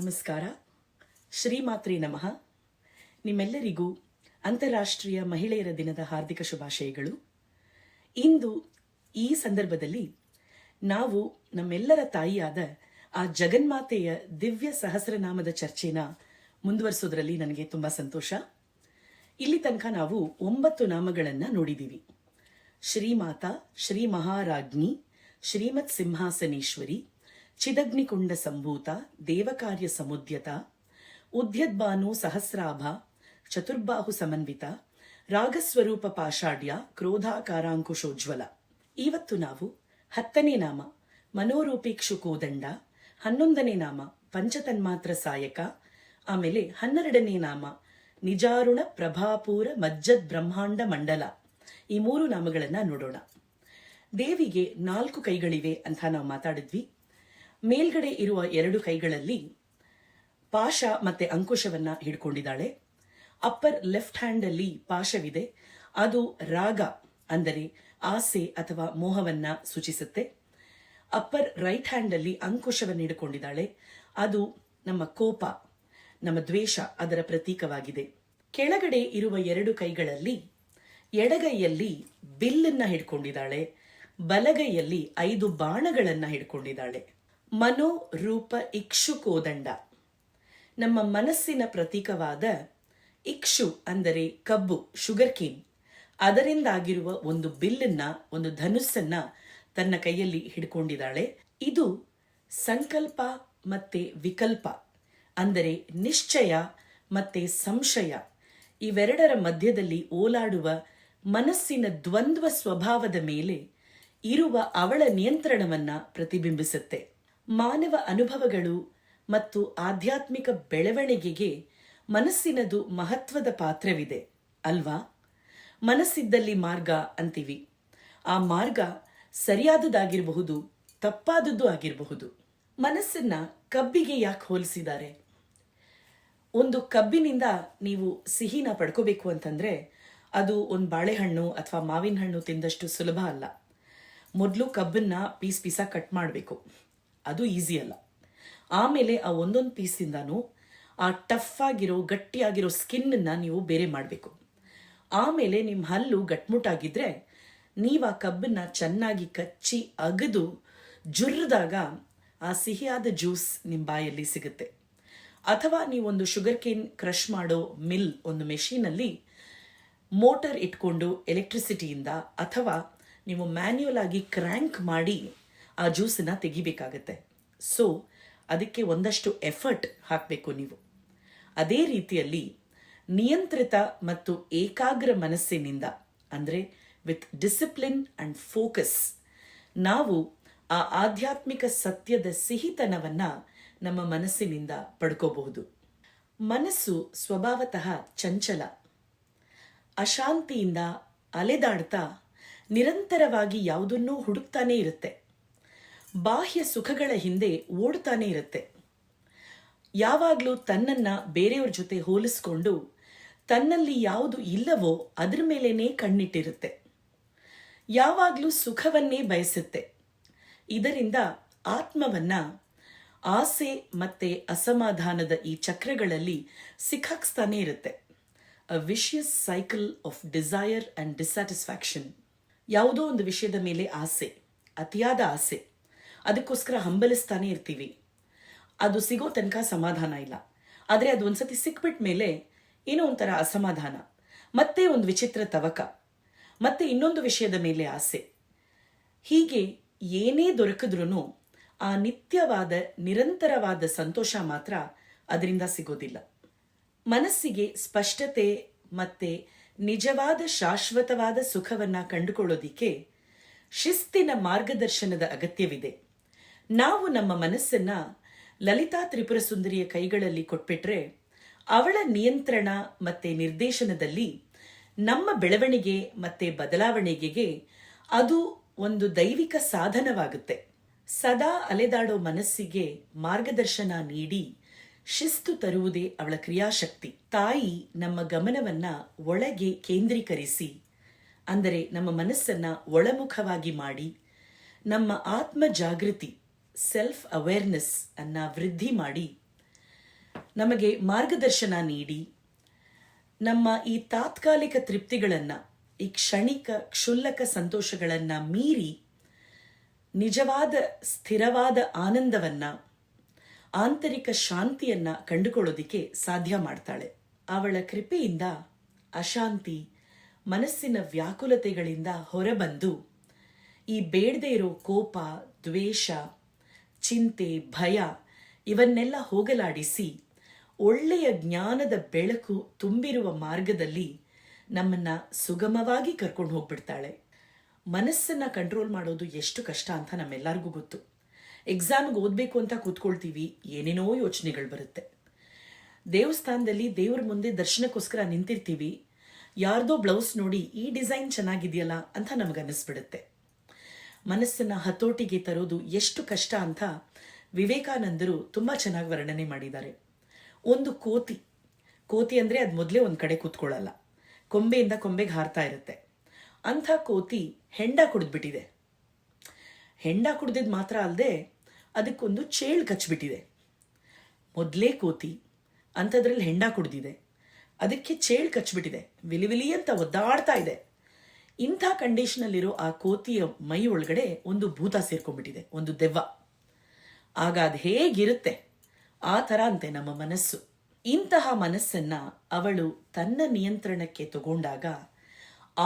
ನಮಸ್ಕಾರ. ಶ್ರೀಮಾತ್ರಿ ನಮಃ. ನಿಮ್ಮೆಲ್ಲರಿಗೂ ಅಂತಾರಾಷ್ಟ್ರೀಯ ಮಹಿಳೆಯರ ದಿನದ ಹಾರ್ದಿಕ ಶುಭಾಶಯಗಳು. ಇಂದು ಈ ಸಂದರ್ಭದಲ್ಲಿ ನಾವು ನಮ್ಮೆಲ್ಲರ ತಾಯಿಯಾದ ಆ ಜಗನ್ಮಾತೆಯ ದಿವ್ಯ ಸಹಸ್ರನಾಮದ ಚರ್ಚೆನ ಮುಂದುವರಿಸೋದ್ರಲ್ಲಿ ನನಗೆ ತುಂಬ ಸಂತೋಷ. ಇಲ್ಲಿ ತನಕ ನಾವು 9 ನಾಮಗಳನ್ನು ನೋಡಿದ್ದೀವಿ. ಶ್ರೀಮಾತಾ, ಶ್ರೀ ಮಹಾರಾಜ್ಞಿ, ಶ್ರೀಮತ್ ಸಿಂಹಾಸನೇಶ್ವರಿ, ಚಿದಗ್ನಿಕುಂಡ ಸಂಭೂತ, ದೇವಕಾರ್ಯ ಸಮುದ್ಯತ, ಉದ್ಯದ್ಭಾನು ಸಹಸ್ರಾಭ, ಚತುರ್ಬಾಹು ಸಮನ್ವಿತ, ರಾಗಸ್ವರೂಪ ಪಾಷಾಢ್ಯ, ಕ್ರೋಧಾಕಾರಾಂಕುಶೋಜ್ವಲ. ಇವತ್ತು ನಾವು 10ನೇ ನಾಮ ಮನೋರೂಪೇಕ್ಷು ಕೋದಂಡ, 11ನೇ ನಾಮ ಪಂಚತನ್ಮಾತ್ರ ಸಾಯಕ, ಆಮೇಲೆ 12ನೇ ನಾಮ ನಿಜಾರುಣ ಪ್ರಭಾಪೂರ ಮಜ್ಜದ್ ಬ್ರಹ್ಮಾಂಡ ಮಂಡಲ. ಈ 3 ನಾಮಗಳನ್ನ ನೋಡೋಣ. ದೇವಿಗೆ 4 ಕೈಗಳಿವೆ ಅಂತ ನಾವು ಮಾತಾಡಿದ್ವಿ. ಮೇಲ್ಗಡೆ ಇರುವ 2 ಕೈಗಳಲ್ಲಿ ಪಾಶ ಮತ್ತೆ ಅಂಕುಶವನ್ನ ಹಿಡ್ಕೊಂಡಿದ್ದಾಳೆ. ಅಪ್ಪರ್ ಲೆಫ್ಟ್ ಹ್ಯಾಂಡ್ ಅಲ್ಲಿ ಪಾಶವಿದೆ, ಅದು ರಾಗ ಅಂದರೆ ಆಸೆ ಅಥವಾ ಮೋಹವನ್ನ ಸೂಚಿಸುತ್ತೆ. ಅಪ್ಪರ್ ರೈಟ್ ಹ್ಯಾಂಡ್ ಅಲ್ಲಿ ಅಂಕುಶವನ್ನು ಹಿಡ್ಕೊಂಡಿದ್ದಾಳೆ, ಅದು ನಮ್ಮ ಕೋಪ, ನಮ್ಮ ದ್ವೇಷ, ಅದರ ಪ್ರತೀಕವಾಗಿದೆ. ಕೆಳಗಡೆ ಇರುವ 2 ಕೈಗಳಲ್ಲಿ ಎಡಗೈಯಲ್ಲಿ ಬಿಲ್ಲನ್ನ ಹಿಡ್ಕೊಂಡಿದ್ದಾಳೆ, ಬಲಗೈಯಲ್ಲಿ 5 ಬಾಣಗಳನ್ನ ಹಿಡ್ಕೊಂಡಿದ್ದಾಳೆ. ಮನೋ ರೂಪ ಇಕ್ಷು ಕೋದಂಡ, ನಮ್ಮ ಮನಸ್ಸಿನ ಪ್ರತೀಕವಾದ ಇಕ್ಷು ಅಂದರೆ ಕಬ್ಬು, ಶುಗರ್ ಕೇನ್, ಅದರಿಂದಾಗಿರುವ ಒಂದು ಬಿಲ್ಲನ್ನ, ಒಂದು ಧನುಸ್ಸನ್ನ ತನ್ನ ಕೈಯಲ್ಲಿ ಹಿಡ್ಕೊಂಡಿದ್ದಾಳೆ. ಇದು ಸಂಕಲ್ಪ ಮತ್ತೆ ವಿಕಲ್ಪ ಅಂದರೆ ನಿಶ್ಚಯ ಮತ್ತೆ ಸಂಶಯ ಇವೆರಡರ ಮಧ್ಯದಲ್ಲಿ ಓಲಾಡುವ ಮನಸ್ಸಿನ ದ್ವಂದ್ವ ಸ್ವಭಾವದ ಮೇಲೆ ಇರುವ ಅವಳ ನಿಯಂತ್ರಣವನ್ನ ಪ್ರತಿಬಿಂಬಿಸುತ್ತೆ. ಮಾನವ ಅನುಭವಗಳು ಮತ್ತು ಆಧ್ಯಾತ್ಮಿಕ ಬೆಳವಣಿಗೆಗೆ ಮನಸ್ಸಿನದು ಮಹತ್ವದ ಪಾತ್ರವಿದೆ ಅಲ್ವಾ? ಮನಸ್ಸಿದ್ದಲ್ಲಿ ಮಾರ್ಗ ಅಂತೀವಿ. ಆ ಮಾರ್ಗ ಸರಿಯಾದದಾಗಿರಬಹುದು, ತಪ್ಪಾದದ್ದು ಆಗಿರಬಹುದು. ಮನಸ್ಸನ್ನ ಕಬ್ಬಿಗೆ ಯಾಕೆ ಹೋಲಿಸಿದ್ದಾರೆ? ಒಂದು ಕಬ್ಬಿನಿಂದ ನೀವು ಸಿಹಿನ ಪಡ್ಕೋಬೇಕು ಅಂತಂದ್ರೆ ಅದು ಒಂದು ಬಾಳೆಹಣ್ಣು ಅಥವಾ ಮಾವಿನ ಹಣ್ಣು ತಿಂದಷ್ಟು ಸುಲಭ ಅಲ್ಲ. ಮೊದಲು ಕಬ್ಬನ್ನ ಪೀಸಾಗಿ ಕಟ್ ಮಾಡಬೇಕು, ಅದು ಈಸಿ ಅಲ್ಲ. ಆಮೇಲೆ ಆ ಒಂದೊಂದು ಪೀಸಿಂದಾನು ಆ ಟಫ್ ಆಗಿರೋ ಗಟ್ಟಿಯಾಗಿರೋ ಸ್ಕಿನ್ನ ನೀವು ಬೇರೆ ಮಾಡಬೇಕು. ಆಮೇಲೆ ನಿಮ್ಮ ಹಲ್ಲು ಗಟ್ಮುಟ್ಟಾಗಿದ್ರೆ ನೀವು ಆ ಕಬ್ಬನ್ನ ಚೆನ್ನಾಗಿ ಕಚ್ಚಿ ಅಗದು ಜುರ್ರದಾಗ ಆ ಸಿಹಿಯಾದ ಜ್ಯೂಸ್ ನಿಮ್ಮ ಬಾಯಲ್ಲಿ ಸಿಗುತ್ತೆ. ಅಥವಾ ನೀವೊಂದು ಶುಗರ್ ಕೇನ್ ಕ್ರಷ್ ಮಾಡೋ ಮಿಲ್, ಒಂದು ಮೆಷಿನಲ್ಲಿ ಮೋಟರ್ ಇಟ್ಕೊಂಡು ಎಲೆಕ್ಟ್ರಿಸಿಟಿಯಿಂದ ಅಥವಾ ನೀವು ಮ್ಯಾನ್ಯುಯಲ್ ಆಗಿ ಕ್ರ್ಯಾಂಕ್ ಮಾಡಿ ಆ ಜ್ಯೂಸನ್ನ ತೆಗಿಬೇಕಾಗತ್ತೆ. ಸೊ ಅದಕ್ಕೆ ಒಂದಷ್ಟು ಎಫರ್ಟ್ ಹಾಕಬೇಕು ನೀವು. ಅದೇ ರೀತಿಯಲ್ಲಿ ನಿಯಂತ್ರಿತ ಮತ್ತು ಏಕಾಗ್ರ ಮನಸ್ಸಿನಿಂದ ಅಂದರೆ ವಿತ್ ಡಿಸಿಪ್ಲಿನ್ ಅಂಡ್ ಫೋಕಸ್ ನಾವು ಆ ಆಧ್ಯಾತ್ಮಿಕ ಸತ್ಯದ ಸಿಹಿತನವನ್ನ ನಮ್ಮ ಮನಸ್ಸಿನಿಂದ ಪಡ್ಕೋಬಹುದು. ಮನಸ್ಸು ಸ್ವಭಾವತಃ ಚಂಚಲ, ಅಶಾಂತಿಯಿಂದ ಅಲೆದಾಡ್ತಾ ನಿರಂತರವಾಗಿ ಯಾವುದನ್ನೂ ಹುಡುಕ್ತಾನೇ ಇರುತ್ತೆ. ಬಾಹ್ಯ ಸುಖಗಳ ಹಿಂದೆ ಓಡ್ತಾನೆ ಇರುತ್ತೆ. ಯಾವಾಗಲೂ ತನ್ನನ್ನ ಬೇರೆಯವ್ರ ಜೊತೆ ಹೋಲಿಸ್ಕೊಂಡು ತನ್ನಲ್ಲಿ ಯಾವುದು ಇಲ್ಲವೋ ಅದರ ಮೇಲೇನೆ ಕಣ್ಣಿಟ್ಟಿರುತ್ತೆ. ಯಾವಾಗಲೂ ಸುಖವನ್ನೇ ಬಯಸುತ್ತೆ. ಇದರಿಂದ ಆತ್ಮವನ್ನ ಆಸೆ ಮತ್ತೆ ಅಸಮಾಧಾನದ ಈ ಚಕ್ರಗಳಲ್ಲಿ ಸಿಕ್ಕಾಕ್ಸ್ತಾನೆ ಇರುತ್ತೆ. A vicious cycle of desire and dissatisfaction. ಯಾವುದೋ ಒಂದು ವಿಷಯದ ಮೇಲೆ ಆಸೆ, ಅತಿಯಾದ ಆಸೆ, ಅದಕ್ಕೋಸ್ಕರ ಹಂಬಲಿಸ್ತಾನೆ ಇರ್ತೀವಿ. ಅದು ಸಿಗೋ ತನಕ ಸಮಾಧಾನ ಇಲ್ಲ. ಆದರೆ ಅದು ಒಂದ್ಸತಿ ಸಿಕ್ಬಿಟ್ಟ ಮೇಲೆ ಏನೋ ಒಂಥರ ಅಸಮಾಧಾನ, ಮತ್ತೆ ಒಂದು ವಿಚಿತ್ರ ತವಕ, ಮತ್ತೆ ಇನ್ನೊಂದು ವಿಷಯದ ಮೇಲೆ ಆಸೆ. ಹೀಗೆ ಏನೇ ದೊರಕಿದ್ರೂ ಆ ನಿತ್ಯವಾದ ನಿರಂತರವಾದ ಸಂತೋಷ ಮಾತ್ರ ಅದರಿಂದ ಸಿಗೋದಿಲ್ಲ. ಮನಸ್ಸಿಗೆ ಸ್ಪಷ್ಟತೆ ಮತ್ತೆ ನಿಜವಾದ ಶಾಶ್ವತವಾದ ಸುಖವನ್ನ ಕಂಡುಕೊಳ್ಳೋದಿಕ್ಕೆ ಶಿಸ್ತಿನ ಮಾರ್ಗದರ್ಶನದ ಅಗತ್ಯವಿದೆ. ನಾವು ನಮ್ಮ ಮನಸ್ಸನ್ನ ಲಲಿತಾ ತ್ರಿಪುರ ಸುಂದರಿಯ ಕೈಗಳಲ್ಲಿ ಕೊಟ್ಬಿಟ್ರೆ ಅವಳ ನಿಯಂತ್ರಣ ಮತ್ತೆ ನಿರ್ದೇಶನದಲ್ಲಿ ನಮ್ಮ ಬೆಳವಣಿಗೆ ಮತ್ತೆ ಬದಲಾವಣೆಗೆ ಅದು ಒಂದು ದೈವಿಕ ಸಾಧನವಾಗುತ್ತೆ. ಸದಾ ಅಲೆದಾಡೋ ಮನಸ್ಸಿಗೆ ಮಾರ್ಗದರ್ಶನ ನೀಡಿ ಶಿಸ್ತು ತರುವುದೇ ಅವಳ ಕ್ರಿಯಾಶಕ್ತಿ. ತಾಯಿ ನಮ್ಮ ಗಮನವನ್ನ ಒಳಗೆ ಕೇಂದ್ರೀಕರಿಸಿ, ಅಂದರೆ ನಮ್ಮ ಮನಸ್ಸನ್ನ ಒಳಮುಖವಾಗಿ ಮಾಡಿ ನಮ್ಮ ಆತ್ಮ ಜಾಗೃತಿ, ಸೆಲ್ಫ್ ಅವೇರ್ನೆಸ್ ಅನ್ನ ವೃದ್ಧಿ ಮಾಡಿ ನಮಗೆ ಮಾರ್ಗದರ್ಶನ ನೀಡಿ ನಮ್ಮ ಈ ತಾತ್ಕಾಲಿಕ ತೃಪ್ತಿಗಳನ್ನು, ಈ ಕ್ಷಣಿಕ ಕ್ಷುಲ್ಲಕ ಸಂತೋಷಗಳನ್ನು ಮೀರಿ ನಿಜವಾದ ಸ್ಥಿರವಾದ ಆನಂದವನ್ನು, ಆಂತರಿಕ ಶಾಂತಿಯನ್ನು ಕಂಡುಕೊಳ್ಳೋದಿಕ್ಕೆ ಸಾಧ್ಯ ಮಾಡ್ತಾಳೆ. ಅವಳ ಕೃಪೆಯಿಂದ ಅಶಾಂತಿ, ಮನಸ್ಸಿನ ವ್ಯಾಕುಲತೆಗಳಿಂದ ಹೊರಬಂದು ಈ ಬೇಡದೇ ಇರೋ ಕೋಪ, ದ್ವೇಷ, ಚಿಂತೆ, ಭಯ ಇವನ್ನೆಲ್ಲ ಹೋಗಲಾಡಿಸಿ ಒಳ್ಳೆಯ ಜ್ಞಾನದ ಬೆಳಕು ತುಂಬಿರುವ ಮಾರ್ಗದಲ್ಲಿ ನಮ್ಮನ್ನು ಸುಗಮವಾಗಿ ಕರ್ಕೊಂಡು ಹೋಗ್ಬಿಡ್ತಾಳೆ. ಮನಸ್ಸನ್ನು ಕಂಟ್ರೋಲ್ ಮಾಡೋದು ಎಷ್ಟು ಕಷ್ಟ ಅಂತ ನಮ್ಮೆಲ್ಲರಿಗೂ ಗೊತ್ತು. ಎಕ್ಸಾಮ್ಗೆ ಓದಬೇಕು ಅಂತ ಕೂತ್ಕೊಳ್ತೀವಿ, ಏನೇನೋ ಯೋಚನೆಗಳು ಬರುತ್ತೆ. ದೇವಸ್ಥಾನದಲ್ಲಿ ದೇವ್ರ ಮುಂದೆ ದರ್ಶನಕ್ಕೋಸ್ಕರ ನಿಂತಿರ್ತೀವಿ, ಯಾರ್ದೋ ಬ್ಲೌಸ್ ನೋಡಿ ಈ ಡಿಸೈನ್ ಚೆನ್ನಾಗಿದೆಯಲ್ಲ ಅಂತ ನಮಗನ್ನಿಸ್ಬಿಡುತ್ತೆ. ಮನಸ್ಸನ್ನು ಹತೋಟಿಗೆ ತರೋದು ಎಷ್ಟು ಕಷ್ಟ ಅಂತ ವಿವೇಕಾನಂದರು ತುಂಬ ಚೆನ್ನಾಗಿ ವರ್ಣನೆ ಮಾಡಿದ್ದಾರೆ. ಒಂದು ಕೋತಿ ಅಂದರೆ ಅದು ಮೊದಲೇ ಒಂದು ಕಡೆ ಕೂತ್ಕೊಳ್ಳಲ್ಲ, ಕೊಂಬೆಯಿಂದ ಕೊಂಬೆಗೆ ಹಾರ್ತಾ ಇರುತ್ತೆ. ಅಂಥ ಕೋತಿ ಹೆಂಡ ಕುಡಿದ್ಬಿಟ್ಟಿದೆ. ಹೆಂಡ ಕುಡ್ದಿದ್ದು ಮಾತ್ರ ಅಲ್ಲದೆ ಅದಕ್ಕೊಂದು ಚೇಳು ಕಚ್ಬಿಟ್ಟಿದೆ. ಮೊದಲೇ ಕೋತಿ ಅಂಥದ್ರಲ್ಲಿ ಹೆಂಡ ಕುಡ್ದಿದೆ, ಅದಕ್ಕೆ ಚೇಳು ಕಚ್ಬಿಟ್ಟಿದೆ, ವಿಲಿ ಅಂತ ಒದ್ದಾಡ್ತಾ ಇದೆ. ಇಂಥ ಕಂಡೀಷನಲ್ಲಿರೋ ಆ ಕೋತಿಯ ಮೈ ಒಳಗಡೆ ಒಂದು ಭೂತ ಸೇರ್ಕೊಂಡ್ಬಿಟ್ಟಿದೆ, ಒಂದು ದೆವ್ವ. ಆಗ ಅದು ಹೇಗಿರುತ್ತೆ ಆ ಥರ ಅಂತೆ ನಮ್ಮ ಮನಸ್ಸು. ಇಂತಹ ಮನಸ್ಸನ್ನ ಅವಳು ತನ್ನ ನಿಯಂತ್ರಣಕ್ಕೆ ತಗೊಂಡಾಗ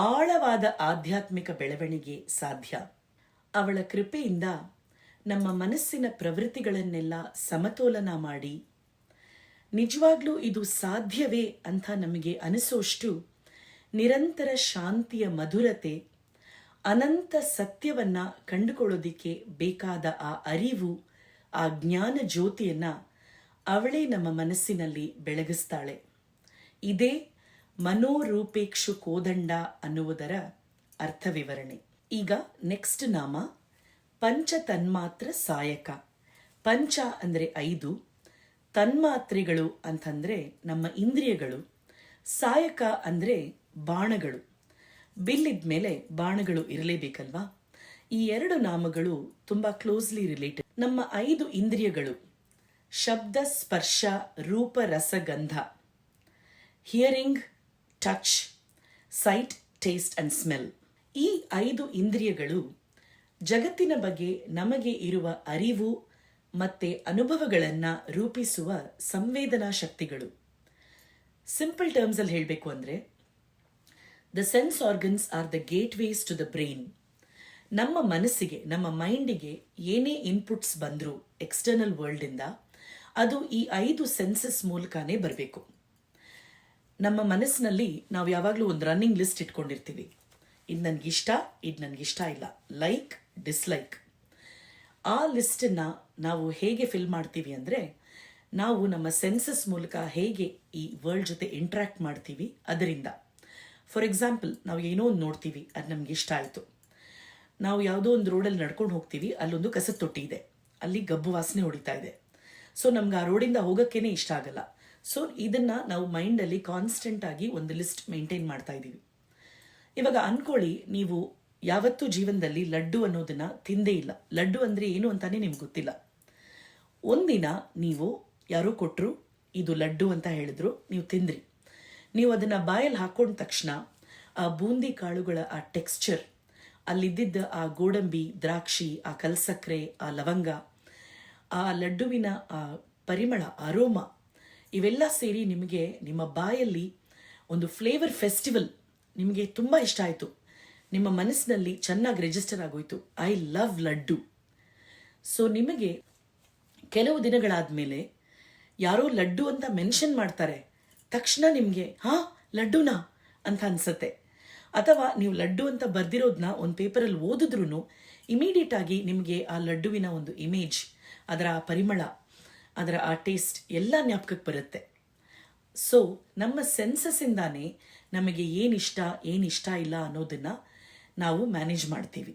ಆಳವಾದ ಆಧ್ಯಾತ್ಮಿಕ ಬೆಳವಣಿಗೆ ಸಾಧ್ಯ. ಅವಳ ಕೃಪೆಯಿಂದ ನಮ್ಮ ಮನಸ್ಸಿನ ಪ್ರವೃತ್ತಿಗಳನ್ನೆಲ್ಲ ಸಮತೋಲನ ಮಾಡಿ, ನಿಜವಾಗ್ಲೂ ಇದು ಸಾಧ್ಯವೇ ಅಂತ ನಮಗೆ ಅನಿಸೋಷ್ಟು ನಿರಂತರ ಶಾಂತಿಯ ಮಧುರತೆ, ಅನಂತ ಸತ್ಯವನ್ನ ಕಂಡುಕೊಳ್ಳೋದಿಕ್ಕೆ ಬೇಕಾದ ಆ ಅರಿವು, ಆ ಜ್ಞಾನ ಜ್ಯೋತಿಯನ್ನ ಅವಳೇ ನಮ್ಮ ಮನಸ್ಸಿನಲ್ಲಿ ಬೆಳಗಿಸ್ತಾಳೆ. ಇದೇ ಮನೋರೂಪೇಕ್ಷು ಕೋದಂಡ ಅನ್ನುವುದರ ಅರ್ಥ ವಿವರಣೆ. ಈಗ ನೆಕ್ಸ್ಟ್ ನಾಮ ಪಂಚ ತನ್ಮಾತ್ರ ಸಾಯಕ. ಪಂಚ ಅಂದರೆ 5, ತನ್ಮಾತ್ರೆಗಳು ಅಂತಂದರೆ ನಮ್ಮ ಇಂದ್ರಿಯಗಳು, ಸಾಯಕ ಅಂದರೆ ಬಾಣಗಳು. ಬಿಲ್ಲಿದ ಮೇಲೆ ಬಾಣಗಳು ಇರಲೇಬೇಕಲ್ವಾ? ಈ 2 ನಾಮಗಳು ತುಂಬ ಕ್ಲೋಸ್ಲಿ ರಿಲೇಟೆಡ್. ನಮ್ಮ 5 ಇಂದ್ರಿಯಗಳು ಶಬ್ದ, ಸ್ಪರ್ಶ, ರೂಪ, ರಸಗಂಧ, hearing, touch, sight, taste and smell. ಈ 5 ಇಂದ್ರಿಯಗಳು ಜಗತ್ತಿನ ಬಗ್ಗೆ ನಮಗೆ ಇರುವ ಅರಿವು ಮತ್ತೆ ಅನುಭವಗಳನ್ನು ರೂಪಿಸುವ ಸಂವೇದನಾ ಶಕ್ತಿಗಳು. ಸಿಂಪಲ್ ಟರ್ಮ್ಸ್ ಅಲ್ಲಿ ಹೇಳಬೇಕು ಅಂದರೆ, the sense organs are the gateways to the brain. ನಮ್ಮ ಮನಸ್ಸಿಗೆ, ನಮ್ಮ ಮೈಂಡಿಗೆ ಏನೇ ಇನ್ಪುಟ್ಸ್ ಬಂದರೂ ಎಕ್ಸ್ಟರ್ನಲ್ ವರ್ಲ್ಡಿಂದ, ಅದು ಈ 5 ಸೆನ್ಸಸ್ ಮೂಲಕನೇ ಬರಬೇಕು. ನಮ್ಮ ಮನಸ್ಸಿನಲ್ಲಿ ನಾವು ಯಾವಾಗಲೂ ಒಂದು ರನ್ನಿಂಗ್ ಲಿಸ್ಟ್ ಇಟ್ಕೊಂಡಿರ್ತೀವಿ. ಇದು ನನಗಿಷ್ಟ, ಇದು ನನಗಿಷ್ಟ ಇಲ್ಲ, ಲೈಕ್, ಡಿಸ್ಲೈಕ್. ಆ ಲಿಸ್ಟನ್ನು ನಾವು ಹೇಗೆ ಫಿಲ್ ಮಾಡ್ತೀವಿ ಅಂದರೆ, ನಾವು ನಮ್ಮ ಸೆನ್ಸಸ್ ಮೂಲಕ ಹೇಗೆ ಈ ವರ್ಲ್ಡ್ ಜೊತೆ ಇಂಟ್ರ್ಯಾಕ್ಟ್ ಮಾಡ್ತೀವಿ ಅದರಿಂದ. ಫಾರ್ ಎಕ್ಸಾಂಪಲ್, ನಾವು ಏನೋ ಒಂದು ನೋಡ್ತೀವಿ, ಅದು ನಮ್ಗೆ ಇಷ್ಟ ಆಯಿತು. ನಾವು ಯಾವುದೋ ಒಂದು ರೋಡಲ್ಲಿ ನಡ್ಕೊಂಡು ಹೋಗ್ತೀವಿ, ಅಲ್ಲೊಂದು ಕಸದ ತೊಟ್ಟಿ ಇದೆ, ಅಲ್ಲಿ ಗಬ್ಬು ವಾಸನೆ ಹೊಡಿತಾ ಇದೆ. ಸೊ ನಮ್ಗೆ ಆ ರೋಡಿಂದ ಹೋಗೋಕ್ಕೇ ಇಷ್ಟ ಆಗಲ್ಲ. ಸೊ ಇದನ್ನು ನಾವು ಮೈಂಡಲ್ಲಿ ಕಾನ್ಸ್ಟೆಂಟ್ ಆಗಿ ಒಂದು ಲಿಸ್ಟ್ ಮೇಂಟೈನ್ ಮಾಡ್ತಾ ಇದ್ದೀವಿ. ಇವಾಗ ಅನ್ಕೊಳ್ಳಿ, ನೀವು ಯಾವತ್ತೂ ಜೀವನದಲ್ಲಿ ಲಡ್ಡು ಅನ್ನೋದನ್ನ ತಿಂದೇ ಇಲ್ಲ. ಲಡ್ಡು ಅಂದರೆ ಏನು ಅಂತಾನೆ ನಿಮ್ಗೆ ಗೊತ್ತಿಲ್ಲ. ಒಂದಿನ ನೀವು ಯಾರೋ ಕೊಟ್ಟರು, ಇದು ಲಡ್ಡು ಅಂತ ಹೇಳಿದ್ರು, ನೀವು ತಿಂದ್ರಿ. ನೀವು ಅದನ್ನು ಬಾಯಲ್ಲಿ ಹಾಕೊಂಡ ತಕ್ಷಣ ಆ ಬೂಂದಿ ಕಾಳುಗಳ ಆ ಟೆಕ್ಸ್ಚರ್, ಅಲ್ಲಿದ್ದ ಆ ಗೋಡಂಬಿ, ದ್ರಾಕ್ಷಿ, ಆ ಕಲ್ಸಕ್ಕರೆ, ಆ ಲವಂಗ, ಆ ಲಡ್ಡುವಿನ ಆ ಪರಿಮಳ, ಅರೋಮ, ಇವೆಲ್ಲ ಸೇರಿ ನಿಮಗೆ ನಿಮ್ಮ ಬಾಯಲ್ಲಿ ಒಂದು ಫ್ಲೇವರ್ ಫೆಸ್ಟಿವಲ್, ನಿಮಗೆ ತುಂಬ ಇಷ್ಟ ಆಯಿತು. ನಿಮ್ಮ ಮನಸ್ಸಿನಲ್ಲಿ ಚೆನ್ನಾಗಿ ರಿಜಿಸ್ಟರ್ ಆಗೋಯ್ತು, ಐ ಲವ್ ಲಡ್ಡು. ಸೊ ನಿಮಗೆ ಕೆಲವು ದಿನಗಳಾದ ಮೇಲೆ ಯಾರೋ ಲಡ್ಡು ಅಂತ ಮೆನ್ಷನ್ ಮಾಡ್ತಾರೆ, ತಕ್ಷಣ ನಿಮಗೆ ಲಡ್ಡುನಾ ಅಂತ ಅನ್ಸತ್ತೆ. ಅಥವಾ ನೀವು ಲಡ್ಡು ಅಂತ ಬರ್ದಿರೋದನ್ನ ಒಂದು ಪೇಪರಲ್ಲಿ ಓದಿದ್ರೂ ಇಮಿಡಿಯೇಟ್ ಆಗಿ ನಿಮಗೆ ಆ ಲಡ್ಡುವಿನ ಒಂದು ಇಮೇಜ್, ಅದರ ಆ ಪರಿಮಳ, ಅದರ ಆ ಟೇಸ್ಟ್ ಎಲ್ಲ ಜ್ಞಾಪಕಕ್ಕೆ ಬರುತ್ತೆ. ಸೊ ನಮ್ಮ ಸೆನ್ಸಸ್ಸಿಂದಾನೇ ನಮಗೆ ಏನಿಷ್ಟ ಇಲ್ಲ ಅನ್ನೋದನ್ನು ನಾವು ಮ್ಯಾನೇಜ್ ಮಾಡ್ತೀವಿ.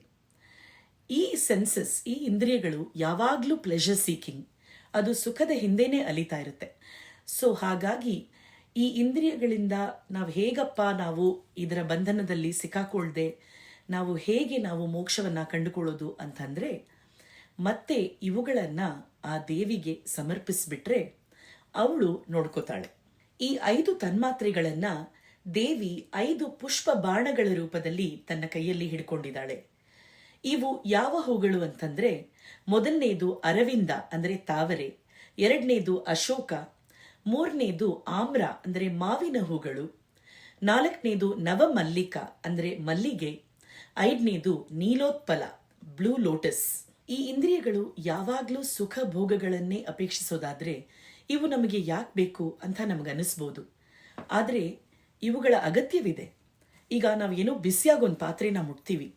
ಈ ಸೆನ್ಸಸ್, ಈ ಇಂದ್ರಿಯಗಳು ಯಾವಾಗಲೂ ಪ್ಲೆಷರ್ ಸೀಕಿಂಗ್, ಅದು ಸುಖದ ಹಿಂದೆನೇ ಅಲಿತಾ ಇರುತ್ತೆ. ಸೊ ಹಾಗಾಗಿ ಈ ಇಂದ್ರಿಯಗಳಿಂದ ನಾವು ಇದರ ಬಂಧನದಲ್ಲಿ ಸಿಕ್ಕಾಕೊಳ್ದೆ ನಾವು ಮೋಕ್ಷವನ್ನು ಕಂಡುಕೊಳ್ಳೋದು ಅಂತಂದರೆ, ಮತ್ತೆ ಇವುಗಳನ್ನು ಆ ದೇವಿಗೆ ಸಮರ್ಪಿಸಿಬಿಟ್ರೆ ಅವಳು ನೋಡ್ಕೋತಾಳೆ. ಈ 5 ತನ್ಮಾತ್ರೆಗಳನ್ನ ದೇವಿ 5 ಪುಷ್ಪ ಬಾಣಗಳ ರೂಪದಲ್ಲಿ ತನ್ನ ಕೈಯಲ್ಲಿ ಹಿಡ್ಕೊಂಡಿದ್ದಾಳೆ. ಇವು ಯಾವ ಹೂಗಳು ಅಂತಂದ್ರೆ, ಮೊದಲನೇದು ಅರವಿಂದ ಅಂದರೆ ತಾವರೆ, ಎರಡನೇದು ಅಶೋಕ, ಮೂರನೇದು ಆಮ್ರ ಅಂದರೆ ಮಾವಿನ ಹೂಗಳು, ನಾಲ್ಕನೇದು ನವಮಲ್ಲಿಕ ಅಂದರೆ ಮಲ್ಲಿಗೆ, ಐದನೇದು ನೀಲೋತ್ಪಲ ಬ್ಲೂ ಲೋಟಸ್. ಈ ಇಂದ್ರಿಯಗಳು ಯಾವಾಗಲೂ ಸುಖ ಭೋಗಗಳನ್ನೇ ಅಪೇಕ್ಷಿಸೋದಾದ್ರೆ ಇವು ನಮಗೆ ಯಾಕೆ ಬೇಕು ಅಂತ ನಮಗನ್ನಿಸ್ಬೋದು. ಆದರೆ ಇವುಗಳ ಅಗತ್ಯವಿದೆ. ಈಗ ನಾವೇನೋ ಬಿಸಿಯಾಗಿ ಒಂದು ಪಾತ್ರೆನ ಮುಟ್ತೀವಿ,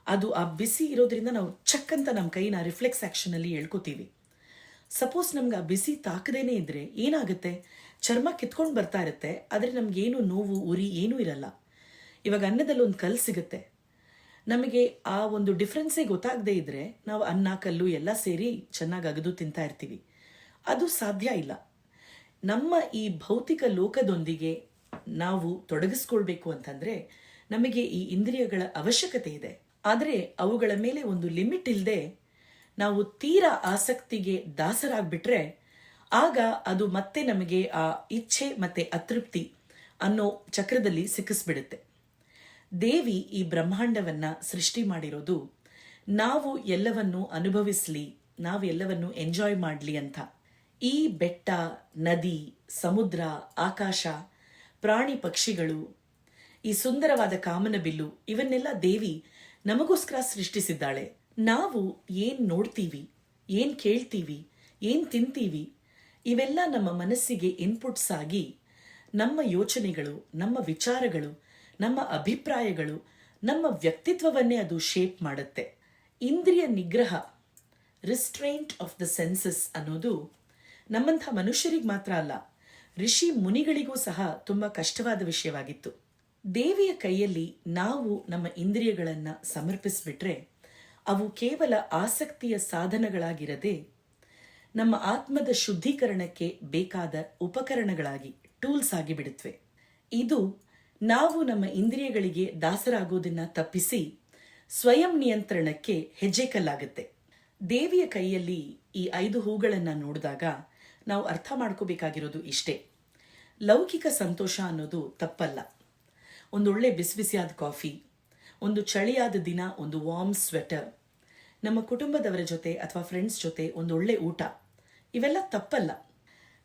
ಅದು ಆ ಬಿಸಿ ಇರೋದ್ರಿಂದ ನಾವು ಚಕ್ ಅಂತ ನಮ್ಮ ಕೈನ ರಿಫ್ಲೆಕ್ಸ್ ಆ್ಯಕ್ಷನಲ್ಲಿ ಎಳ್ಕೋತೀವಿ. ಸಪೋಸ್ ನಮ್ಗೆ ಆ ಬಿಸಿ ತಾಕದೇನೆ ಇದ್ರೆ ಏನಾಗುತ್ತೆ, ಚರ್ಮ ಕಿತ್ಕೊಂಡು ಬರ್ತಾ ಇರುತ್ತೆ, ಆದರೆ ನಮಗೇನು ನೋವು ಉರಿ ಏನೂ ಇರಲ್ಲ. ಇವಾಗ ಅನ್ನದಲ್ಲಿ ಒಂದು ಕಲ್ಲು ಸಿಗುತ್ತೆ, ನಮಗೆ ಆ ಒಂದು ಡಿಫ್ರೆನ್ಸೇ ಗೊತ್ತಾಗದೇ ಇದ್ರೆ ನಾವು ಅನ್ನ ಕಲ್ಲು ಎಲ್ಲ ಸೇರಿ ಚೆನ್ನಾಗಿ ಅಗದು ತಿಂತಾ ಇರ್ತೀವಿ. ಅದು ಸಾಧ್ಯ ಇಲ್ಲ. ನಮ್ಮ ಈ ಭೌತಿಕ ಲೋಕದೊಂದಿಗೆ ನಾವು ತೊಡಗಿಸ್ಕೊಳ್ಬೇಕು ಅಂತಂದ್ರೆ ನಮಗೆ ಈ ಇಂದ್ರಿಯಗಳ ಅವಶ್ಯಕತೆ ಇದೆ. ಆದರೆ ಅವುಗಳ ಮೇಲೆ ಒಂದು ಲಿಮಿಟ್ ಇಲ್ಲದೆ ನಾವು ತೀರಾ ಆಸಕ್ತಿಗೆ ದಾಸರಾಗ್ಬಿಟ್ರೆ ಆಗ ಅದು ಮತ್ತೆ ನಮಗೆ ಆ ಇಚ್ಛೆ ಮತ್ತೆ ಅತೃಪ್ತಿ ಅನ್ನೋ ಚಕ್ರದಲ್ಲಿ ಸಿಕ್ಕಿಸ್ಬಿಡುತ್ತೆ. ದೇವಿ ಈ ಬ್ರಹ್ಮಾಂಡವನ್ನ ಸೃಷ್ಟಿ ಮಾಡಿರೋದು ನಾವು ಎಲ್ಲವನ್ನೂ ಅನುಭವಿಸ್ಲಿ, ನಾವು ಎಲ್ಲವನ್ನೂ ಎಂಜಾಯ್ ಮಾಡಲಿ ಅಂತ. ಈ ಬೆಟ್ಟ, ನದಿ, ಸಮುದ್ರ, ಆಕಾಶ, ಪ್ರಾಣಿ ಪಕ್ಷಿಗಳು, ಈ ಸುಂದರವಾದ ಕಾಮನಬಿಲ್ಲು ಇವನ್ನೆಲ್ಲ ದೇವಿ ನಮಗೋಸ್ಕರ ಸೃಷ್ಟಿಸಿದ್ದಾಳೆ. ನಾವು ಏನ್ ನೋಡ್ತೀವಿ, ಏನ್ ಕೇಳ್ತೀವಿ, ಏನ್ ತಿಂತೀವಿ, ಇವೆಲ್ಲ ನಮ್ಮ ಮನಸ್ಸಿಗೆ ಇನ್ಪುಟ್ಸ್ ಆಗಿ ನಮ್ಮ ಯೋಚನೆಗಳು, ನಮ್ಮ ವಿಚಾರಗಳು, ನಮ್ಮ ಅಭಿಪ್ರಾಯಗಳು, ನಮ್ಮ ವ್ಯಕ್ತಿತ್ವವನ್ನೇ ಅದು ಶೇಪ್ ಮಾಡುತ್ತೆ. ಇಂದ್ರಿಯ ನಿಗ್ರಹ, ರಿಸ್ಟ್ರೈಂಟ್ ಆಫ್ ದ ಸೆನ್ಸಸ್ ಅನ್ನೋದು ನಮ್ಮಂಥ ಮನುಷ್ಯರಿಗೆ ಮಾತ್ರ ಅಲ್ಲ, ಋಷಿ ಮುನಿಗಳಿಗೂ ಸಹ ತುಂಬ ಕಷ್ಟವಾದ ವಿಷಯವಾಗಿತ್ತು. ದೇವಿಯ ಕೈಯಲ್ಲಿ ನಾವು ನಮ್ಮ ಇಂದ್ರಿಯಗಳನ್ನು ಸಮರ್ಪಿಸಿಬಿಟ್ರೆ ಅವು ಕೇವಲ ಆಸಕ್ತಿಯ ಸಾಧನಗಳಾಗಿರದೆ ನಮ್ಮ ಆತ್ಮದ ಶುದ್ಧೀಕರಣಕ್ಕೆ ಬೇಕಾದ ಉಪಕರಣಗಳಾಗಿ, ಟೂಲ್ಸ್ ಆಗಿ ಬಿಡುತ್ತವೆ. ಇದು ನಾವು ನಮ್ಮ ಇಂದ್ರಿಯಗಳಿಗೆ ದಾಸರಾಗೋದನ್ನ ತಪ್ಪಿಸಿ ಸ್ವಯಂ ನಿಯಂತ್ರಣಕ್ಕೆ ಹೆಜ್ಜೆ ಕಲ್ಲಾಗುತ್ತೆ. ದೇವಿಯ ಕೈಯಲ್ಲಿ ಈ 5 ಹೂಗಳನ್ನು ನೋಡಿದಾಗ ನಾವು ಅರ್ಥ ಮಾಡ್ಕೋಬೇಕಾಗಿರೋದು ಇಷ್ಟೇ: ಲೌಕಿಕ ಸಂತೋಷ ಅನ್ನೋದು ತಪ್ಪಲ್ಲ. ಒಂದೊಳ್ಳೆ ಬಿಸಿ ಬಿಸಿಯಾದ ಕಾಫಿ, ಒಂದು ಚಳಿಯಾದ ದಿನ ಒಂದು ವಾರ್ಮ್ ಸ್ವೆಟರ್, ನಮ್ಮ ಕುಟುಂಬದವರ ಜೊತೆ ಅಥವಾ ಫ್ರೆಂಡ್ಸ್ ಜೊತೆ ಒಂದೊಳ್ಳೆ ಊಟ, ಇವೆಲ್ಲ ತಪ್ಪಲ್ಲ.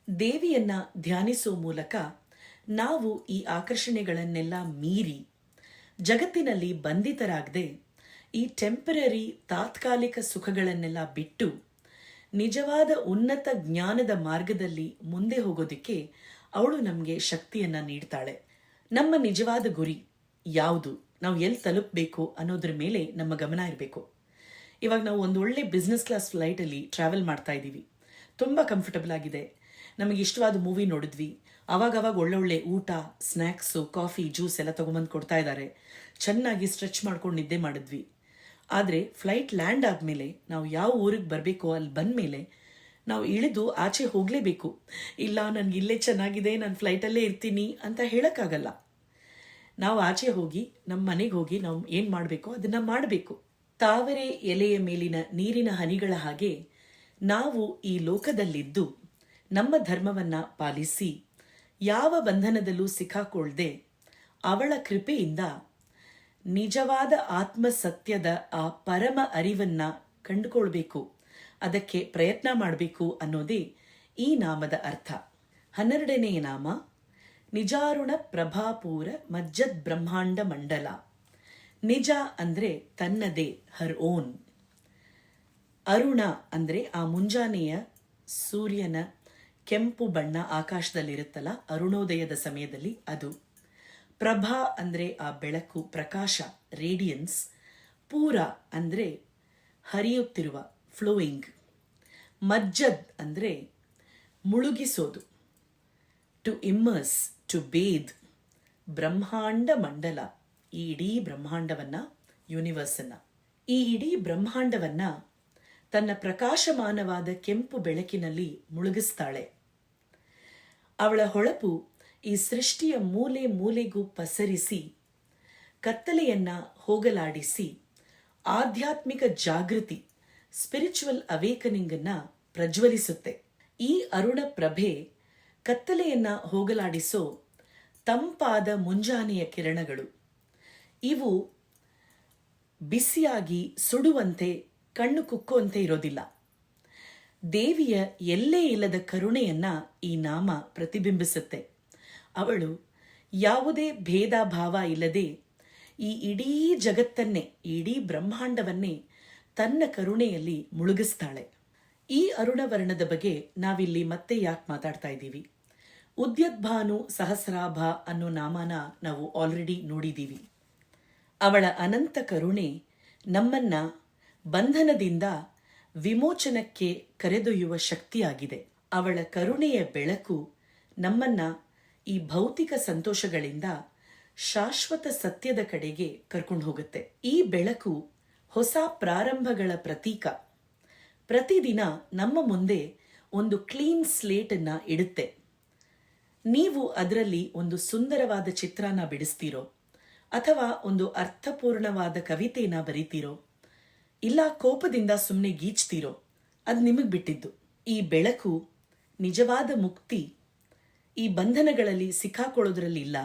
ದೇವಿಯನ್ನ ಧ್ಯಾನಿಸೋ ಮೂಲಕ ನಾವು ಈ ಆಕರ್ಷಣೆಗಳನ್ನೆಲ್ಲ ಮೀರಿ ಜಗತ್ತಿನಲ್ಲಿ ಬಂಧಿತರಾಗದೆ ಈ ಟೆಂಪರರಿ ತಾತ್ಕಾಲಿಕ ಸುಖಗಳನ್ನೆಲ್ಲ ಬಿಟ್ಟು ನಿಜವಾದ ಉನ್ನತ ಜ್ಞಾನದ ಮಾರ್ಗದಲ್ಲಿ ಮುಂದೆ ಹೋಗೋದಕ್ಕೆ ಅವಳು ನಮಗೆ ಶಕ್ತಿಯನ್ನ ನೀಡ್ತಾಳೆ. ನಮ್ಮ ನಿಜವಾದ ಗುರಿ ಯಾವುದು, ನಾವು ಎಲ್ಲಿ ತಲುಪಬೇಕು ಅನ್ನೋದ್ರ ಮೇಲೆ ನಮ್ಮ ಗಮನ ಇರಬೇಕು. ಇವಾಗ ನಾವು ಒಂದು ಒಳ್ಳೆ ಬಿಸ್ನೆಸ್ ಕ್ಲಾಸ್ ಫ್ಲೈಟಲ್ಲಿ ಟ್ರಾವೆಲ್ ಮಾಡ್ತಾ ಇದ್ದೀವಿ, ತುಂಬ ಕಂಫರ್ಟಬಲ್ ಆಗಿದೆ, ನಮಗೆ ಇಷ್ಟವಾದ ಮೂವಿ ನೋಡಿದ್ವಿ, ಅವಾಗವಾಗ ಒಳ್ಳೊಳ್ಳೆ ಊಟ, ಸ್ನ್ಯಾಕ್ಸು, ಕಾಫಿ, ಜ್ಯೂಸ್ ಎಲ್ಲ ತೊಗೊಂಬಂದು ಕೊಡ್ತಾ ಇದ್ದಾರೆ, ಚೆನ್ನಾಗಿ ಸ್ಟ್ರೆಚ್ ಮಾಡ್ಕೊಂಡು ನಿದ್ದೆ ಮಾಡಿದ್ವಿ. ಆದರೆ ಫ್ಲೈಟ್ ಲ್ಯಾಂಡ್ ಆದಮೇಲೆ ನಾವು ಯಾವ ಊರಿಗೆ ಬರಬೇಕೋ ಅಲ್ಲಿ ಬಂದಮೇಲೆ ನಾವು ಇಳಿದು ಆಚೆ ಹೋಗಲೇಬೇಕು. ಇಲ್ಲ, ನನಗೆ ಇಲ್ಲೇ ಚೆನ್ನಾಗಿದೆ, ನಾನು ಫ್ಲೈಟಲ್ಲೇ ಇರ್ತೀನಿ ಅಂತ ಹೇಳೋಕ್ಕಾಗಲ್ಲ. ನಾವು ಆಚೆ ಹೋಗಿ ನಮ್ಮ ಮನೆಗೆ ಹೋಗಿ ನಾವು ಏನು ಮಾಡಬೇಕೋ ಅದನ್ನು ಮಾಡಬೇಕು. ತಾವರೆ ಎಲೆಯ ಮೇಲಿನ ನೀರಿನ ಹನಿಗಳ ಹಾಗೆ ನಾವು ಈ ಲೋಕದಲ್ಲಿದ್ದು ನಮ್ಮ ಧರ್ಮವನ್ನ ಪಾಲಿಸಿ ಯಾವ ಬಂಧನದಲ್ಲೂ ಸಿಕ್ಕಾಕೊಳ್ಳದೆ ಅವಳ ಕೃಪೆಯಿಂದ ನಿಜವಾದ ಆತ್ಮಸತ್ಯದ ಆ ಪರಮ ಅರಿವನ್ನ ಕಂಡುಕೊಳ್ಬೇಕು, ಅದಕ್ಕೆ ಪ್ರಯತ್ನ ಮಾಡಬೇಕು ಅನ್ನೋದೇ ಈ ನಾಮದ ಅರ್ಥ. 12ನೇ ನಾಮ ನಿಜಾರುಣ ಪ್ರಭಾಪೂರ ಮಜ್ಜದ್ ಬ್ರಹ್ಮಾಂಡ ಮಂಡಲ. ನಿಜ ಅಂದ್ರೆ ತನ್ನದೇ, ಹರ್ ಓನ್. ಅರುಣ ಅಂದ್ರೆ ಆ ಮುಂಜಾನೆಯ ಸೂರ್ಯನ ಕೆಂಪು ಬಣ್ಣ ಆಕಾಶದಲ್ಲಿರುತ್ತಲ್ಲ, ಅರುಣೋದಯದ ಸಮಯದಲ್ಲಿ ಅದು. ಪ್ರಭಾ ಅಂದ್ರೆ ಆ ಬೆಳಕು, ಪ್ರಕಾಶ, ರೇಡಿಯನ್ಸ್. ಪೂರ ಅಂದ್ರೆ ಹರಿಯುತ್ತಿರುವ, ಫ್ಲೋಯಿಂಗ್. ಮಜ್ಜದ್ ಅಂದ್ರೆ ಮುಳುಗಿಸೋದು, ಟು ಇಮ್ಮರ್ಸ್, ಟು ಬೇದ್. ಬ್ರಹ್ಮಾಂಡ ಮಂಡಲ, ಈ ಇಡೀ ಬ್ರಹ್ಮಾಂಡವನ್ನ, ಯೂನಿವರ್ಸನ್ನ, ಈ ಇಡೀ ಬ್ರಹ್ಮಾಂಡವನ್ನ ತನ್ನ ಪ್ರಕಾಶಮಾನವಾದ ಕೆಂಪು ಬೆಳಕಿನಲ್ಲಿ ಮುಳುಗಿಸ್ತಾಳೆ. ಅವಳ ಹೊಳಪು ಈ ಸೃಷ್ಟಿಯ ಮೂಲೆ ಮೂಲೆಗೂ ಪಸರಿಸಿ ಕತ್ತಲೆಯನ್ನ ಹೋಗಲಾಡಿಸಿ ಆಧ್ಯಾತ್ಮಿಕ ಜಾಗೃತಿ, ಸ್ಪಿರಿಚುವಲ್ ಅವೇಕನಿಂಗ್ ಅನ್ನ ಪ್ರಜ್ವಲಿಸುತ್ತೆ. ಈ ಅರುಣ ಪ್ರಭೆ ಕತ್ತಲೆಯನ್ನ ಹೋಗಲಾಡಿಸೋ ತಂಪಾದ ಮುಂಜಾನೆಯ ಕಿರಣಗಳು. ಇವು ಬಿಸಿಯಾಗಿ ಸುಡುವಂತೆ, ಕಣ್ಣು ಕುಕ್ಕುವಂತೆ ಇರೋದಿಲ್ಲ. ದೇವಿಯ ಎಲ್ಲೇ ಇಲ್ಲದ ಕರುಣೆಯನ್ನ ಈ ನಾಮ ಪ್ರತಿಬಿಂಬಿಸುತ್ತೆ. ಅವಳು ಯಾವುದೇ ಭೇದ ಭಾವ ಇಲ್ಲದೆ ಈ ಇಡೀ ಜಗತ್ತನ್ನೇ, ಇಡೀ ಬ್ರಹ್ಮಾಂಡವನ್ನೇ ತನ್ನ ಕರುಣೆಯಲ್ಲಿ ಮುಳುಗಿಸ್ತಾಳೆ. ಈ ಅರುಣವರ್ಣದ ಬಗ್ಗೆ ನಾವಿಲ್ಲಿ ಮತ್ತೆ ಯಾಕೆ ಮಾತಾಡ್ತಾ ಇದ್ದೀವಿ? ಉದ್ಯದ್ಭಾನು ಸಹಸ್ರಾಭ ಅನ್ನೋ ನಾಮನ ನಾವು ಆಲ್ರೆಡಿ ನೋಡಿದ್ದೀವಿ. ಅವಳ ಅನಂತ ಕರುಣೆ ನಮ್ಮನ್ನ ಬಂಧನದಿಂದ ವಿಮೋಚನಕ್ಕೆ ಕರೆದೊಯ್ಯುವ ಶಕ್ತಿಯಾಗಿದೆ. ಅವಳ ಕರುಣೆಯ ಬೆಳಕು ನಮ್ಮನ್ನ ಈ ಭೌತಿಕ ಸಂತೋಷಗಳಿಂದ ಶಾಶ್ವತ ಸತ್ಯದ ಕಡೆಗೆ ಕರ್ಕೊಂಡು ಹೋಗುತ್ತೆ. ಈ ಬೆಳಕು ಹೊಸ ಪ್ರಾರಂಭಗಳ ಪ್ರತೀಕ. ಪ್ರತಿದಿನ ನಮ್ಮ ಮುಂದೆ ಒಂದು ಕ್ಲೀನ್ ಸ್ಲೇಟನ್ನ ಇಡುತ್ತೆ. ನೀವು ಅದರಲ್ಲಿ ಒಂದು ಸುಂದರವಾದ ಚಿತ್ರನ ಬಿಡಿಸ್ತೀರೋ, ಅಥವಾ ಒಂದು ಅರ್ಥಪೂರ್ಣವಾದ ಕವಿತೆನ ಬರೀತೀರೋ, ಇಲ್ಲ ಕೋಪದಿಂದ ಸುಮ್ಮನೆ ಗೀಚ್ತೀರೋ, ಅದು ನಿಮಗೆ ಬಿಟ್ಟಿದ್ದು. ಈ ಬೆಳಕು ನಿಜವಾದ ಮುಕ್ತಿ ಈ ಬಂಧನಗಳಲ್ಲಿ ಸಿಕ್ಕಾಕೊಳ್ಳೋದ್ರಲ್ಲಿ ಇಲ್ಲ,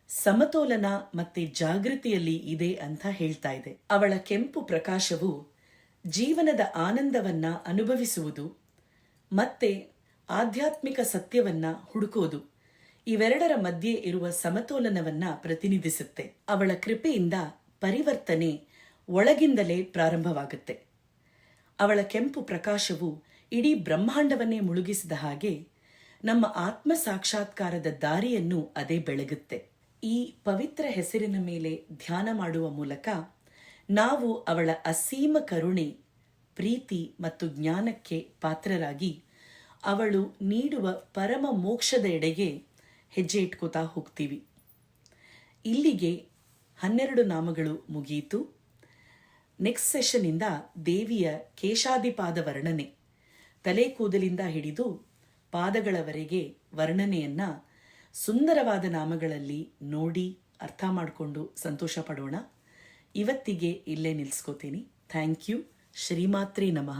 ಸಮತೋಲನ ಮತ್ತೆ ಜಾಗೃತಿಯಲ್ಲಿ ಇದೆ ಅಂತ ಹೇಳ್ತಾ ಇದೆ. ಅವಳ ಕೆಂಪು ಪ್ರಕಾಶವು ಜೀವನದ ಆನಂದವನ್ನ ಅನುಭವಿಸುವುದು ಮತ್ತೆ ಆಧ್ಯಾತ್ಮಿಕ ಸತ್ಯವನ್ನ ಹುಡುಕೋದು, ಇವೆರಡರ ಮಧ್ಯೆ ಇರುವ ಸಮತೋಲನವನ್ನ ಪ್ರತಿನಿಧಿಸುತ್ತೆ. ಅವಳ ಕೃಪೆಯಿಂದ ಪರಿವರ್ತನೆ ಒಳಗಿಂದಲೇ ಪ್ರಾರಂಭವಾಗುತ್ತೆ. ಅವಳ ಕೆಂಪು ಪ್ರಕಾಶವು ಇಡೀ ಬ್ರಹ್ಮಾಂಡವನ್ನೇ ಮುಳುಗಿಸಿದ ಹಾಗೆ ನಮ್ಮ ಆತ್ಮ ಸಾಕ್ಷಾತ್ಕಾರದ ದಾರಿಯನ್ನು ಅದೇ ಬೆಳಗುತ್ತೆ. ಈ ಪವಿತ್ರ ಹೆಸರಿನ ಮೇಲೆ ಧ್ಯಾನ ಮಾಡುವ ಮೂಲಕ ನಾವು ಅವಳ ಅಸೀಮ ಕರುಣೆ, ಪ್ರೀತಿ ಮತ್ತು ಜ್ಞಾನಕ್ಕೆ ಪಾತ್ರರಾಗಿ ಅವಳು ನೀಡುವ ಪರಮ ಮೋಕ್ಷದ ಎಡೆಗೆ ಹೆಜ್ಜೆ ಇಟ್ಕೋತಾ ಹೋಗ್ತೀವಿ. ಇಲ್ಲಿಗೆ 12 ನಾಮಗಳು ಮುಗಿಯಿತು. ನೆಕ್ಸ್ಟ್ ಸೆಷನ್ನಿಂದ ದೇವಿಯ ಕೇಶಾದಿಪಾದ ವರ್ಣನೆ, ತಲೆ ಕೂದಲಿಂದ ಹಿಡಿದು ಪಾದಗಳವರೆಗೆ ವರ್ಣನೆಯನ್ನ ಸುಂದರವಾದ ನಾಮಗಳಲ್ಲಿ ನೋಡಿ ಅರ್ಥ ಮಾಡಿಕೊಂಡು ಸಂತೋಷ ಪಡೋಣ. ಇವತ್ತಿಗೆ ಇಲ್ಲೇ ನಿಲ್ಲಿಸ್ಕೋತೀನಿ. Thank you. ಶ್ರೀಮಾತ್ರೇ ನಮಃ.